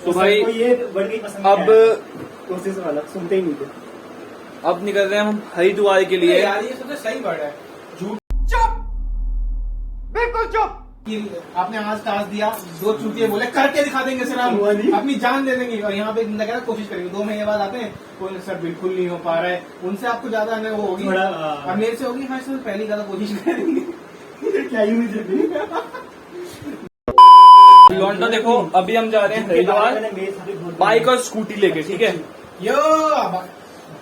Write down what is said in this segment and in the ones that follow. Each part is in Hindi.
तो भाई ये वर्ड नहीं पसंद अब कोशिश वाला सुनते ही नहीं थे। अब निकल रहे हैं हम हरिद्वार के लिए। यार ये सबसे सही वर्ड है, झूठ। चुप, बिल्कुल चुप। आपने आज टास्क दिया, 2 चूतिए बोले करके दिखा देंगे सर, हम अपनी जान दे देंगे। और यहाँ पे लगा कोशिश करेंगे, 2 महीने बाद आते हैं, कोई सर बिल्कुल नहीं हो पा रहा है। उनसे आपको ज्यादा हमें वो होगी, और मेरे से होगी। हाँ सर पहली ज्यादा कोशिश करेंगे। क्या ही मुझे लौंडा देखो, अभी हम जा रहे हैं हरिद्वार बाइक और स्कूटी लेके, ठीक है। यो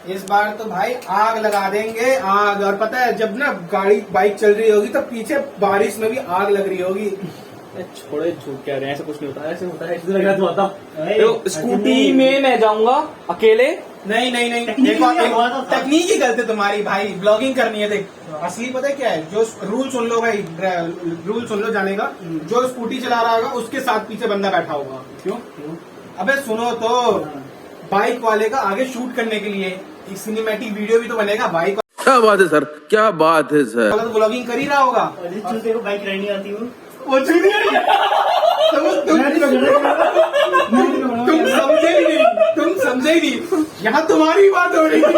इस बार तो भाई आग लगा देंगे, आग। और पता है जब ना गाड़ी बाइक चल रही होगी तो पीछे बारिश में भी आग लग रही होगी। छोड़े, झूठ कह रहे हैं, ऐसा कुछ नहीं होता है, ऐसे होता है, ऐसे लग रहा था। तो स्कूटी में मैं जाऊंगा अकेले। नहीं नहीं नहीं, देखो तकनीक ही गलती तुम्हारी भाई, ब्लॉगिंग करनी है। देख असली पता है क्या है, जो रूल सुन लो भाई, रूल सुन लो जाने का। जो स्कूटी चला रहा होगा उसके साथ पीछे बंदा बैठा होगा। क्यों? अबे सुनो तो, बाइक वाले का आगे शूट करने के लिए सिनेमैटिक वीडियो भी तो बनेगा। बाइक क्या बात है सर, क्या बात है सर। वाला तो ब्लॉगिंग कर ही रहा होगा। चूते को बाइक राइड नहीं आती हूँ, वो तुम समझे ही नहीं। यहाँ तुम्हारी बात हो रही है।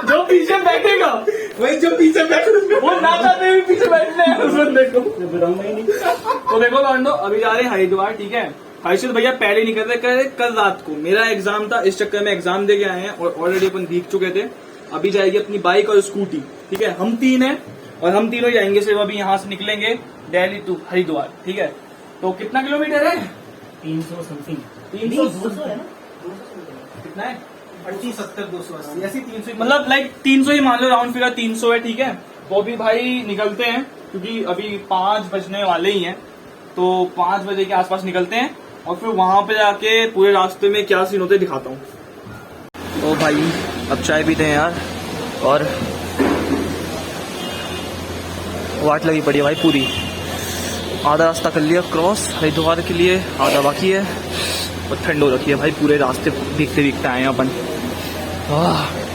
जो पीछे बैठेगा वही जो पीछे बैठे वो ना चाहते हुए पीछे बैठने हैं उस बंदे को। बताऊंगा ही नहीं। तो देखो लौंडो, अभी जा रहे हैं हरिद्वार, ठीक है। हर्षित भैया पहले नहीं कर रहे, कह रहे कल रात को मेरा एग्जाम था, इस चक्कर में एग्जाम दे के आए हैं और ऑलरेडी अपन भीग चुके थे। अभी जाएगी अपनी बाइक और स्कूटी, ठीक है। हम 3 हैं और हम तीनों जाएंगे सिर्फ। अभी यहाँ से निकलेंगे दिल्ली टू हरिद्वार, ठीक है। तो कितना किलोमीटर है? 300 समथिंग। 300 है ना? कितना है? 25, 70, 280 ऐसी 300, मतलब लाइक 300 ही मान लो, राउंड फिगर 300 है, ठीक है। तो अभी भाई निकलते हैं, क्योंकि अभी 5 बजने वाले ही हैं। तो 5 बजे के आसपास निकलते हैं और फिर वहां पे जाके पूरे रास्ते में क्या सीन होते दिखाता हूँ। तो भाई अब चाय पीते हैं यार, और वाट लगी पड़ी है भाई पूरी। आधा रास्ता कर लिया क्रॉस हरिद्वार के लिए, आधा बाकी है। और ठंड हो रखी है भाई, पूरे रास्ते भीगते भीगते आए हैं अपन।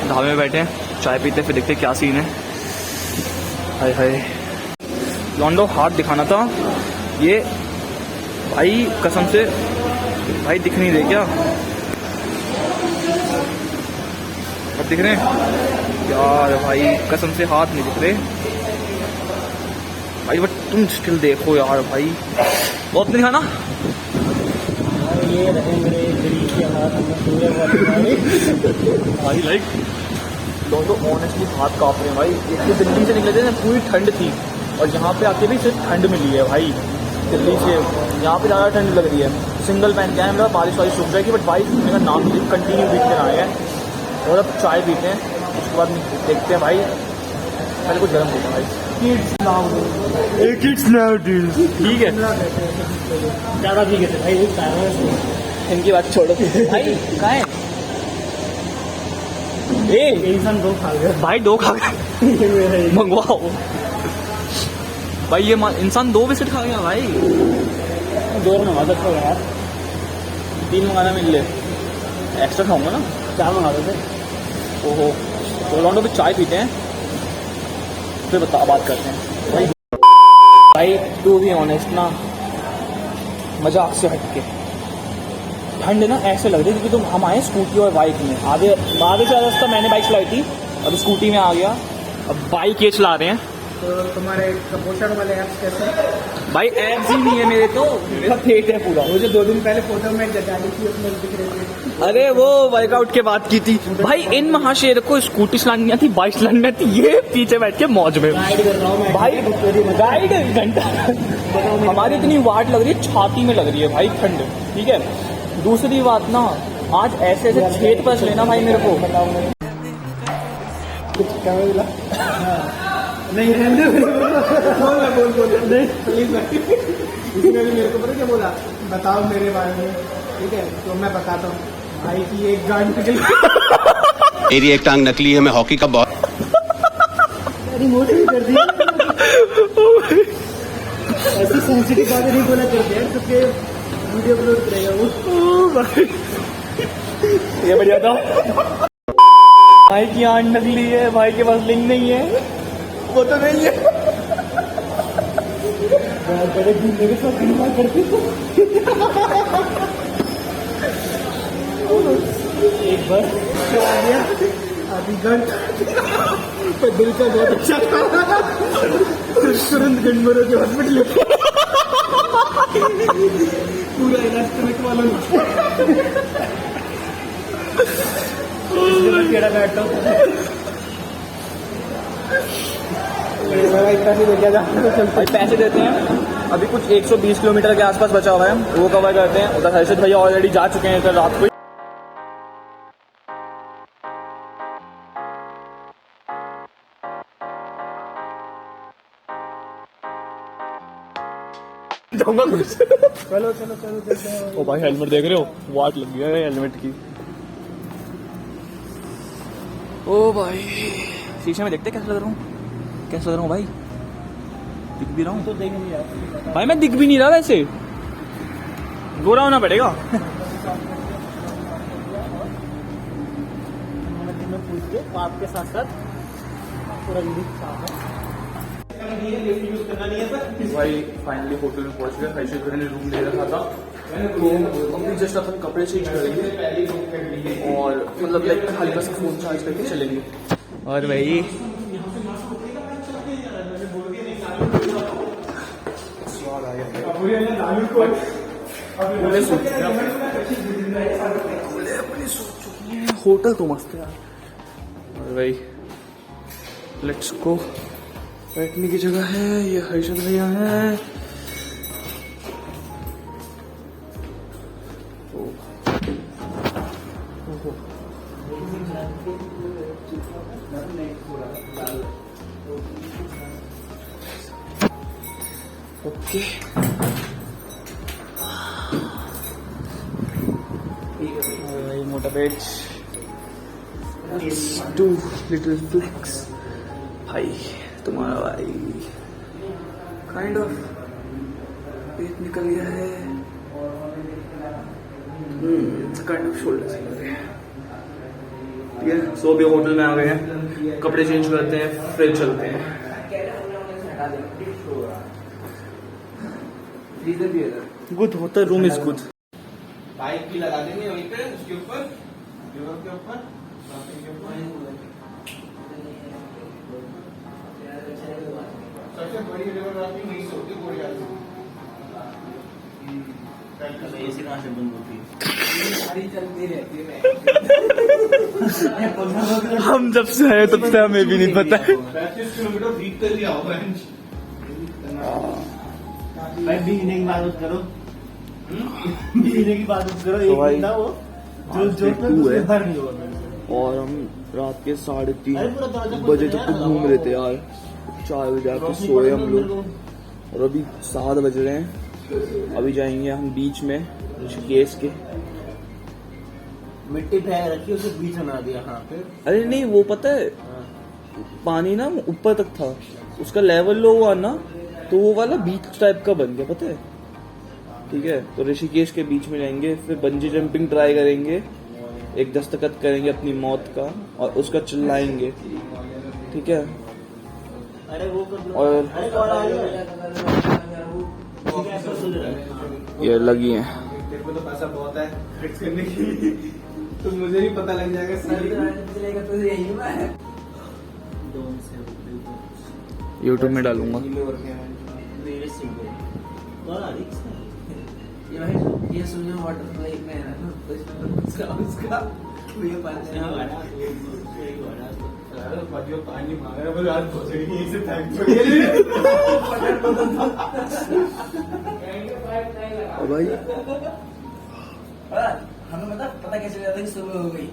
ढाबे में बैठे हैं, चाय पीते, फिर देखते क्या सीन है। हाय हाय लॉन्डो, हाथ दिखाना था ये भाई, कसम से भाई दिख नहीं रहे क्या? अब दिख रहे हैं यार भाई, कसम से हाथ नहीं दिख रहे भाई। बट तुम स्टिल देखो यार भाई, बहुत नहीं दिखाना। ये रहे मेरे गरीब के हाथ भाई लाइक दोनों ऑनेस्टली हाथ कांप रहे हैं भाई। एक तो दिल्ली से निकले थे ना, पूरी ठंड थी, और यहाँ पे आके भी सिर्फ ठंड मिली है भाई। दिल्ली से यहाँ पे ज़्यादा ठंड लग रही है। सिंगल पहन के आए, मतलब बारिश वारिश रुक जाएगी, बट बाइक मेरा नाम नहीं, कंटिन्यू बीतते आए हैं। और अब चाय पीते हैं, उसके बाद देखते हैं भाई। पहले कुछ गर्म देते हैं भाई। किड्स नाउ ठीक है, ज़्यादा भी कहते भाई, इनकी बात छोड़ो भाई। कहाँ है इंसान 2 खा गया भाई? 2 खा गए, मंगवाओ भाई। ये इंसान 2 बिस्किट खा गया भाई। 2 मंगा दो यार, 3 मंगाना मिल ले, एक्स्ट्रा खाऊंगा ना। 4 मंगा दो थे। ओहो, तो लौंडो पे चाय पीते हैं, फिर बात करते हैं भाई। भाई टू बी ऑनेस्ट ना, मजाक से हटके ठंड ना ऐसे लग रही है, क्योंकि हम आए स्कूटी और बाइक में। आगे से रास्ता मैंने बाइक चलाई थी, अब स्कूटी में आ गया, अब बाइक ये चला रहे हैं। तो तुम्हारे कपोषण वाले ऐप्स कैसे हैं? भाई एब्स ही नहीं है मेरे, तो मेरा पेट है पूरा। मुझे 2 दिन पहले फोटो में डाली थी, उसमें दिख रही थी। अरे वो वर्कआउट के बाद की थी भाई। इन महाशेर को स्कूटी चलानी नहीं आती, बाइक चलानी नहीं आती, ये पीछे बैठ के मौज में गाइड कर रहा हूँ मैं भाई। गाइड घंटा हमारी इतनी वाट लग रही है, छाती में लग रही है भाई ठंड, ठीक है। दूसरी बात ना, आज ऐसे ऐसे छेद पर लेना भाई मेरे को। कुछ क्या बोला? नहीं रहने बोल नहीं प्लीज। इसने भी मेरे को पता क्या बोला, बताओ मेरे बारे में, ठीक है। तो मैं बताता हूँ भाई की एक गांड निकली। मेरी एक टांग नकली है, मैं हॉकी का बहुत मोटिव कर दिया। ऐसी सेंसिटिव बातें नहीं बोला करते हैं, सबके वीडियो अपलोड करेगा वो। ये बढ़िया था। भाई की आंट नकली है, भाई के पास लिंक नहीं है, वो तो नहीं है। बड़े घूमने के साथ करते बस करा दिया आधी घंटा पर दिल का बहुत अच्छा था तुरंत गंडमरो के हॉस्पिटल पूरा इलाज करने वाला केड़ा बैठता हूँ इतना नहीं मिल गया भाई पैसे देते हैं। अभी कुछ 120 किलोमीटर के आसपास बचा हुआ है, वो कवर करते हैं। उधर हर्षद भैया ऑलरेडी जा चुके हैं कल रात को। चलो चलो चलो चलते हैं। ओ भाई हेलमेट देख रहे हो, वाट लग गया है हेलमेट की। ओ भाई शीशे में देखते कैसा लग रहा हूँ, कैसा लग रहा हूँ भाई? दिख भी रहा हूँ तो देख नहीं रहा भाई, मैं दिख भी नहीं रहा वैसे, गोरा होना पड़ेगा। में पूछ के आपके साथ साथ पूरा भाई फाइनली होटल में पहुंच गए। हर्षद भैया ने रूम ले रखा था, तो अभी जस्ट अपन कपड़े चेंज करेंगे और मतलब लाइक हल्का सा फोन चार्ज करके चलेंगे। और भाई होटल तो मस्त है और भाई लेट्स गो। बैठने की जगह है, ये हर्षद भैया है। ओके भाई मोटा पेट, टू लिटिल फ्लेक्स भाई तुम्हारा भाई काइंड ऑफ पेट निकल गया है, काइंड ऑफ शोल्डर से लग रहे हैं। ठीक है, सो अभी होटल में आ गए हैं, कपड़े चेंज करते हैं फिर चलते हैं। गुड होता रूम इज गुड। बाइक भी लगा देंगे वहीं पे, उसके ऊपर यूरोप के ऊपर सबसे बड़ी रिवर राफ्टिंग वहीं से होती है कोरिया से। ऐसी कहाँ से बंद होती है? गाड़ी चलती रहती है। हम जब से आए तब से हमें भी नहीं पता है। 35 किलोमीटर बीत कर लिया होगा। भाई भीगने की बात करो, भीगने की बात करो। तो भाई, एक ना वो जो जो है। भर नहीं होगा। और हम रात के 3:30 अरे पूरा दरवाजा बजे खोल तक दिया तो यार, घूम रहे थे यार। 4 बजे आके सोए हम लोग और अभी 7 बज रहे हैं। अभी जाएंगे हम बीच में ऋषिकेश के। मिट्टी फेंक रखी उसे बीच में बना दिया। हाँ फिर अरे नहीं, वो पता है पानी ना ऊपर तक था, उसका लेवल लो हुआ ना तो वो वाला बीच टाइप का बन गया, पता है। ठीक है, तो ऋषिकेश के बीच में जाएंगे, फिर बंजी जंपिंग ट्राई करेंगे, एक दस्तखत करेंगे अपनी मौत का और उसका चिल्लाएंगे। ठीक है, अरे वो कर लो। और अरे कौन आ गया? ये लगी है। तेरे को तो पैसा बहुत है फिक्स करने के लिए, तो मुझे भी पता लग जाएगा सारी। यूट्यूब में डालूंगा। ये सुनिए वाटर फ्लाइट में है ना, तो इसमें उसका ये पानी मांग रहा है, बोले आज पहुंचेगी यहीं से थैंक भाई हमें पता कैसे चला कि सुबह हो गई,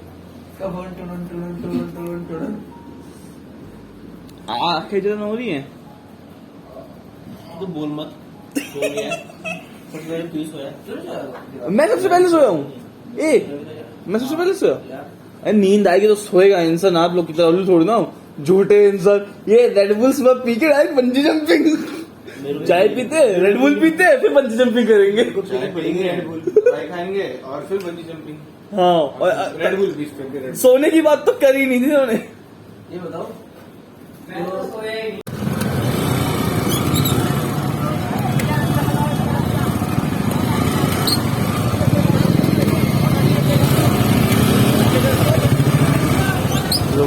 कब टुन टुन टुन टुन टुन आंखें जो हो रही हैं। तो बोल मत, सो गया सबसे पहले तू ही सोया। मैं सबसे पहले सोया हूँ। मैं सबसे पहले सोया। अरे नींद आएगी तो सोएगा इंसान, आप लोग की तरह उल्लू थोड़ी ना हो, झूठे इंसान। ये रेड बुल सुबह पी के डायरेक्ट बंजी जंपिंग। चाय पीते रेड बुल पीते फिर बंजी जंपिंग करेंगे। रेड बुल फ्राई खाएंगे और फिर बंजी जंपिंग। हाँ, और रेड बुल बीच पे सोने की बात तो कर ही नहीं थी उन्होंने। ये बताओ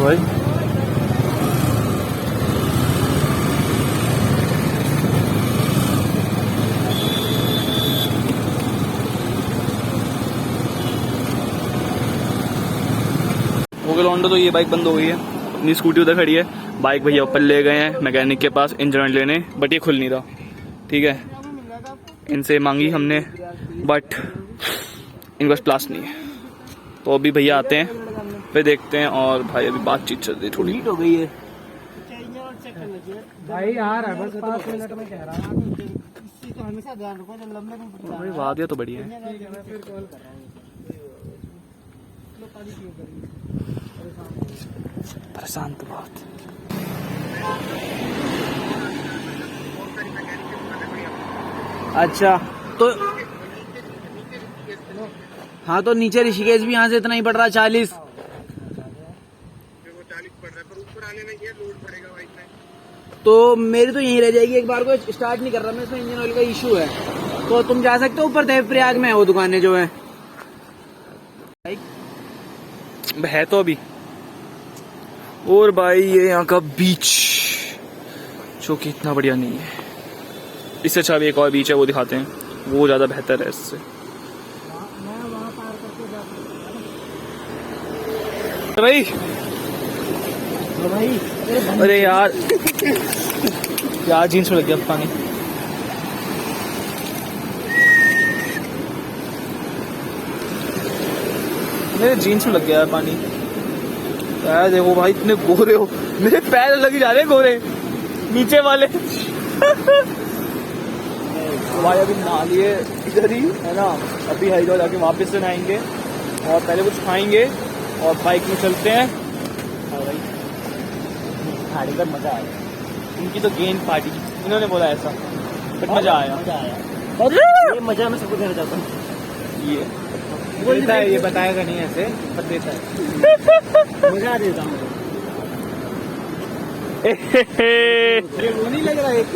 भाई। ओके लॉन्डो, तो ये बाइक बंद हो गई है, अपनी स्कूटी उधर खड़ी है, बाइक भैया ऊपर ले गए हैं मैकेनिक के पास इंजन लेने, बट ये खुल नहीं रहा। ठीक है, इनसे मांगी हमने बट इनके पास प्लास नहीं है, तो अभी भैया आते हैं फिर देखते हैं। और भाई अभी बातचीत चल रही, थोड़ी हीट हो गई है भाई आ रहा है बस 5 मिनट में कह रहा हूँ। हमेशा ध्यान रखो जब लंबे भाई, वादिया तो बढ़िया है। परेशान तो बहुत। अच्छा तो हाँ, तो नीचे ऋषिकेश भी यहाँ से इतना ही पड़ रहा है 40 तो मेरी तो यहीं रह जाएगी। एक बार को स्टार्ट नहीं कर रहा मैं, इसमें इंजन ऑयल का इशू है। तो तुम जा सकते हो ऊपर, देवप्रयाग में है वो दुकानें जो है तो अभी। और भाई ये यहाँ का बीच जो कि इतना बढ़िया नहीं है, इससे अच्छा भी एक और बीच है वो दिखाते हैं, वो ज्यादा बेहतर है इससे। भाई अरे यार जीन्स में लग गया पानी। मेरे जीन्स में लग गया है पानी यार। देखो भाई, इतने गोरे हो, मेरे पैर लग जा रहे हैं गोरे नीचे वाले। भाई अभी नहा लिए इधर ही है ना, अभी हरिद्वार जाके वापस से नहाएंगे और पहले कुछ खाएंगे और बाइक में चलते हैं। और भाई गाड़ी पर मजा आया, इनकी तो गेंद पार्टी, इन्होंने बोला ऐसा, बट मजा आया। ये मजा मैं सबको देना चाहता हूँ। ये देता है, ये बताएगा नहीं ऐसे पर देता है। मजा देता हूँ। ये वो नहीं लग रहा एक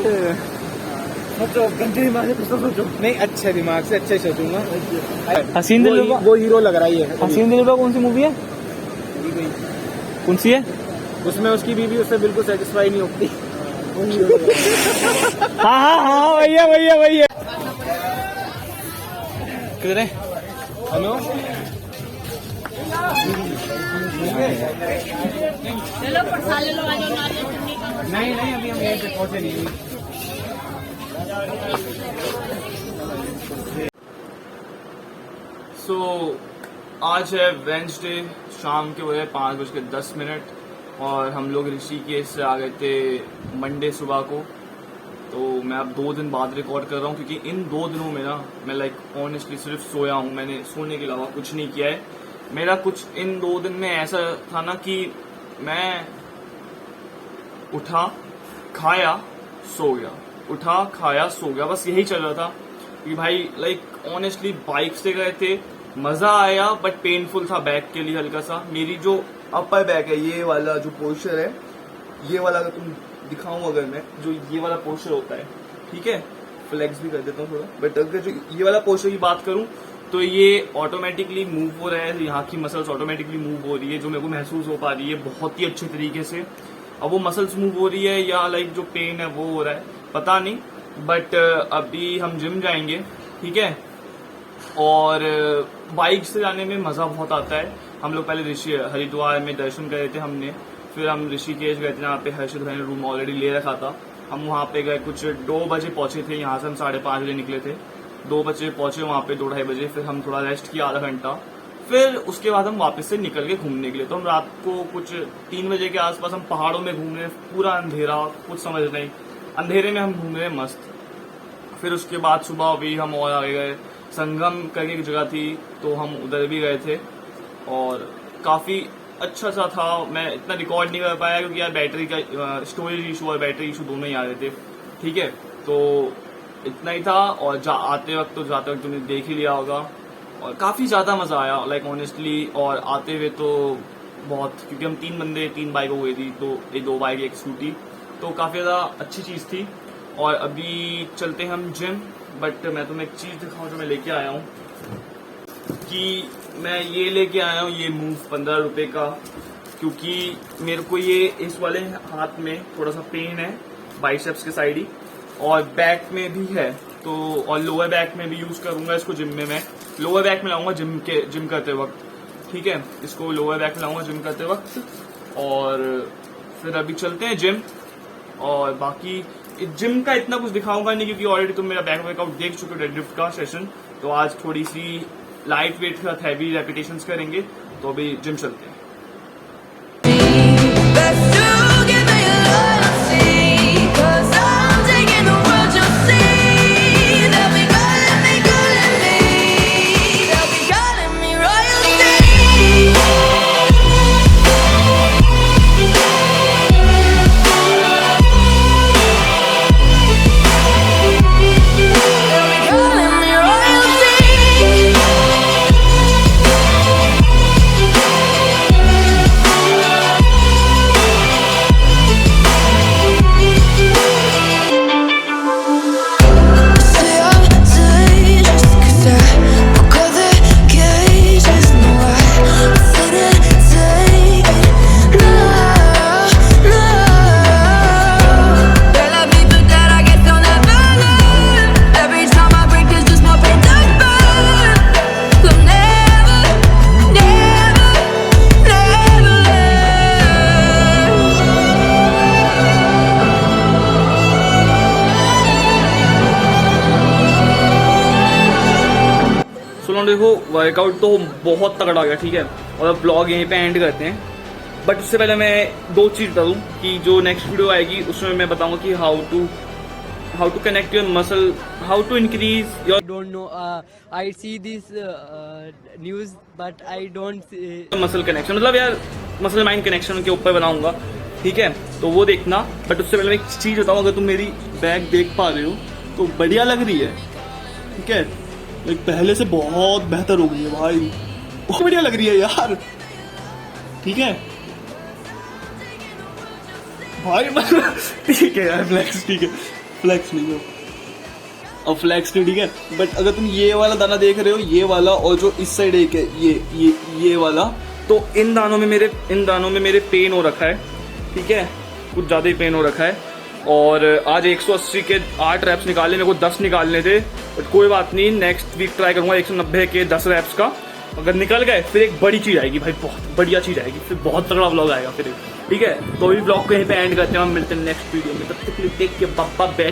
गंदे दिमाग से कुछ तो सोचो। नहीं, अच्छे दिमाग से अच्छा ही सोचूंगा। हसीन दिलरुबा, वो हीरो लग रहा है ये। हसीन दिलरुबा कौन सी मूवी है? कौन सी है? उसमें उसकी बीवी उससे बिल्कुल सेटिस्फाई नहीं होती। हाँ हाँ हाँ, भैया भैया भैया किधर है? हेलो, चलो प्रसाद ले लो, आ जाओ नारियल चटनी का। नहीं नहीं, अभी हम यहीं पे पहुंचे नहीं। सो आज है वेंसडे, शाम के बजे 5:10 और हम लोग ऋषिकेश से आ गए थे मंडे सुबह को। तो मैं अब 2 दिन बाद रिकॉर्ड कर रहा हूँ क्योंकि इन 2 दिनों में ना मैं ऑनेस्टली सिर्फ सोया हूँ, मैंने सोने के अलावा कुछ नहीं किया है। मेरा कुछ इन 2 दिन में ऐसा था ना कि मैं उठा, खाया, सो गया, उठा, खाया, सो गया, बस यही चल रहा था। कि भाई ऑनेस्टली बाइक से गए थे, मजा आया बट पेनफुल था बैक के लिए हल्का सा। मेरी जो अपर बैक है, ये वाला जो पोस्चर है, ये वाला अगर तुम दिखाऊं अगर मैं, जो ये वाला पोस्चर होता है, ठीक है, फ्लेक्स भी कर देता हूँ थोड़ा, बट अगर जो ये वाला पोस्चर की बात करूं तो ये ऑटोमेटिकली मूव हो रहा है, यहाँ की मसल्स ऑटोमेटिकली मूव हो रही है, जो मेरे को महसूस हो पा रही है बहुत ही अच्छे तरीके से। अब वो मसल्स मूव हो रही है या जो पेन है वो हो रहा है पता नहीं, बट अभी हम जिम जाएंगे, ठीक है। और बाइक से जाने में मजा बहुत आता है। हम लोग पहले हरिद्वार में दर्शन करे थे हमने, फिर हम ऋषिकेश गए थे, जहाँ पे हर्षित भाई ने रूम ऑलरेडी ले रखा था। हम वहाँ पे गए, कुछ 2 बजे पहुंचे थे, यहाँ से हम 5:30 बजे निकले थे, 2 बजे पहुंचे वहाँ पे, 2-2:30 बजे। फिर हम थोड़ा रेस्ट किया आधा घंटा, फिर उसके बाद हम वापस से निकल के घूमने के लिए। तो हम रात को कुछ 3 बजे के आसपास हम पहाड़ों में घूम रहे, पूरा अंधेरा, कुछ समझ नहीं, अंधेरे में हम घूम रहे मस्त। फिर उसके बाद सुबह भी हम और आगे गए, संगम करके एक जगह थी तो हम उधर भी गए थे और काफी अच्छा सा था। मैं इतना रिकॉर्ड नहीं कर पाया क्योंकि यार बैटरी का स्टोरेज इशू और बैटरी इशू दोनों ही आ रहे थे, ठीक है। तो इतना ही था। और आते वक्त तो जाते वक्त तुमने देख ही लिया होगा और काफी ज्यादा मजा आया ऑनेस्टली। और आते हुए तो बहुत, क्योंकि हम 3 बंदे 3 बाइक हो गई थी, तो 2 बाइक 1 स्कूटी, तो काफी ज्यादा अच्छी चीज थी। और अभी चलते हैं हम जिम, बट मैं तुम्हें एक चीज दिखाऊं जो मैं लेके आया हूँ, कि मैं ये लेके आया हूँ, ये मूव 15 रुपए का क्योंकि मेरे को ये इस वाले हाथ में थोड़ा सा पेन है, बाइसेप्स के साइड ही, और बैक में भी है, तो और लोअर बैक में भी यूज करूंगा इसको जिम में। मैं लोअर बैक में लाऊंगा जिम करते वक्त, ठीक है, इसको लोअर बैक में लाऊंगा जिम करते वक्त। और फिर अभी चलते हैं जिम, और बाकी जिम का इतना कुछ दिखाऊंगा नहीं क्योंकि ऑलरेडी तुम मेरा बैक वर्कआउट देख चुके हो डेडलिफ्ट का सेशन। तो आज थोड़ी सी लाइट वेट के साथ हैवी रेपिटेशंस करेंगे, तो अभी जिम चलते हैं। देखो वर्कआउट तो बहुत तगड़ा गया, ठीक है, और अब ब्लॉग यहीं पे एंड करते हैं। बट उससे पहले मैं दो चीज बता दूं कि जो नेक्स्ट वीडियो आएगी उसमें मैं बताऊंगा कि how to connect your muscle, how to increase your, don't know. I see this news, but I don't. Muscle connection, मतलब यार मसल माइंड कनेक्शन के ऊपर बनाऊंगा, ठीक है, तो वो देखना। बट उससे पहले मैं एक चीज बताऊं, अगर तुम मेरी बैक देख पा रहे हो तो बढ़िया लग रही है, ठीक है, एक पहले से बहुत बेहतर हो गई है भाई, बहुत बढ़िया लग रही है यार, ठीक है भाई। ठीक है यार, फ्लेक्स ठीक है, फ्लेक्स नहीं हो और फ्लेक्स नहीं, ठीक है। बट अगर तुम ये वाला दाना देख रहे हो, ये वाला, और जो इस साइड एक है ये वाला, तो इन दानों में मेरे पेन हो रखा है, ठीक है, कुछ ज्यादा ही पेन हो रखा है। और आज 180 के 8 रैप्स निकाले, मेरे को 10 निकालने थे, बट कोई बात नहीं, नेक्स्ट वीक ट्राई करूंगा 190 के 10 रैप्स का। अगर निकल गए फिर एक बड़ी चीज आएगी भाई, बहुत बढ़िया चीज आएगी, फिर बहुत तगड़ा व्लॉग आएगा फिर, ठीक है। तो अभी व्लॉग को यहीं पे एंड करते हैं, हम मिलते हैं नेक्स्ट वीडियो में, तब तक के लिए टेक केयर, बाय बाय।